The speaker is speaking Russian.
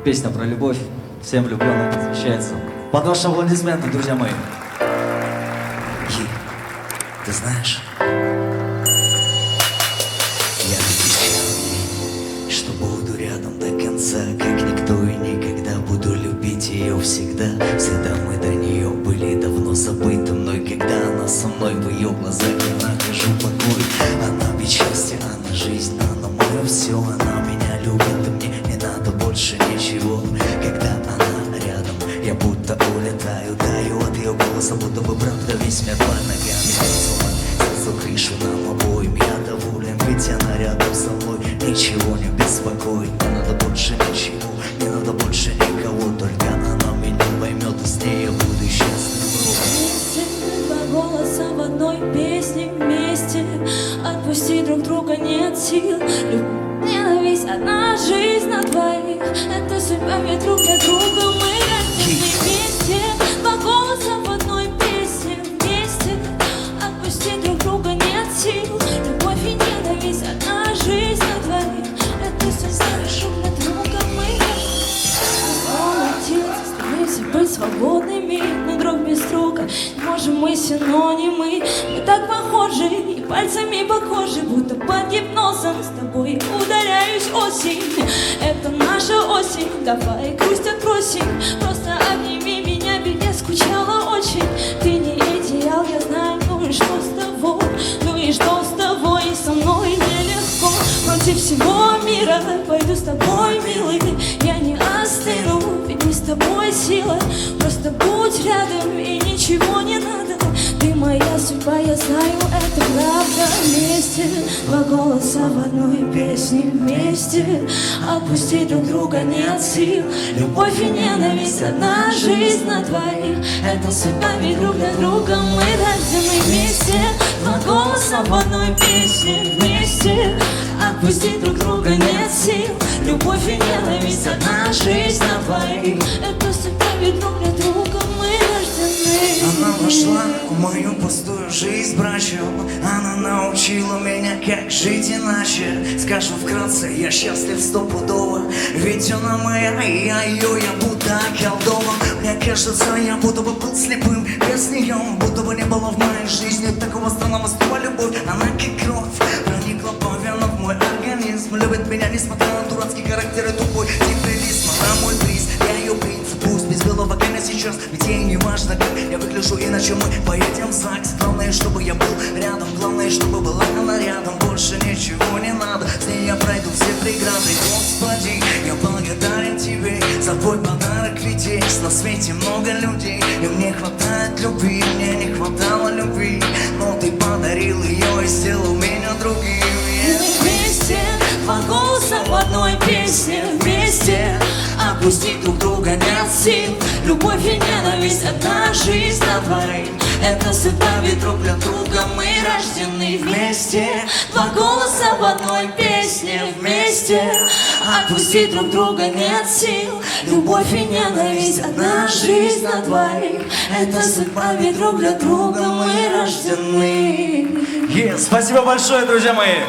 Песня про любовь. Всем влюбленным посвящается. Под ваши аплодисменты, друзья мои. Ты знаешь, я обещал ей, что буду рядом до конца, как никто и никогда буду любить ее всегда. Всегда мы до нее были давно забыты мной, когда она со мной, в ее глазах я нахожу покой. Она ведь счастье, она жизнь, она мое все, она меня любит, и мне не надо больше ничего. Когда она рядом, я будто улетаю, таю от ее голоса, будто бы правда весь мир под ногами. Снизу крышу нам обоим, я доволен, ведь она рядом со мной. Ничего не беспокоит, не надо больше ничего, не надо больше никого, только она меня поймет, и с ней я буду счастлив. Вместе, два голоса в одной песне, вместе отпустить друг друга нет сил. Любовь, ненависть, одна жизнь на двоих, это судьба, ведь друг для друга мы рождены вместе. Два голоса в одной песне, вместе отпустить друг друга нет сил. Любовь и ненависть, одна жизнь на двоих, это судьба, друг для друга мы рождены. Стремимся быть свободными, но друг без друга не можем, мы синонимы. Мы так похожи и пальцами по коже, будто под гипнозом с тобой ударяюсь осень. Это наша осень, давай грусть отбросим, просто обними меня, ведь я скучала очень. Ты не идеал, я знаю, ну и что с того, ну и что с того, и со мной нелегко. Против всего мира пойду с тобой, милый, я не остыну, ведь мы с тобой сила. Просто будь рядом и ничего не надо, ты моя судьба, я знаю, это правда. Вместе, два голоса в одной песне, вместе отпустить друг друга нет сил. Любовь и ненависть, одна жизнь на двоих, это судьба, ведь друг для друга мы рождены вместе. Два голоса в одной песне, вместе отпустить друг друга нет сил. Любовь и ненависть, одна жизнь на двоих, это судьба, ведь друг для друга мы рождены. Она вошла в мою пустую жизнь брачью, она научила меня, как жить иначе. Скажу вкратце, я счастлив стопудово, ведь она моя, и я ее, я будто околдован. Мне кажется, я будто бы был слепым без нее, будто бы не было в моей жизни такого странного слова любовь. Она как кровь проникла по венам в мой организм, любит меня, несмотря на дурацкий характер и тупой дебилизм. Она мой приз, я ее принц, пусть без белого коня сейчас, ведь ей не важно, как я выгляжу, иначе мы поедем в ЗАГС. Главное, чтобы я был рядом, главное, чтобы была она рядом, больше ничего не надо, с ней я пройду все преграды. Господи, я благодарен тебе за твой подарок, ведь есть на свете много людей, им не хватает любви, мне не хватало любви, но ты подарил ее и сделал меня другим. Вместе, два голоса в одной песне, вместе отпустить друг друга нет сил. Любовь и ненависть, одна жизнь на двоих, это судьба, ведь друг для друга мы рождены вместе. Два голоса в одной песне, вместе отпустить друг друга нет сил. Любовь и ненависть, одна жизнь на двоих, это судьба, ведь друг для друга мы рождены. Спасибо большое, друзья мои.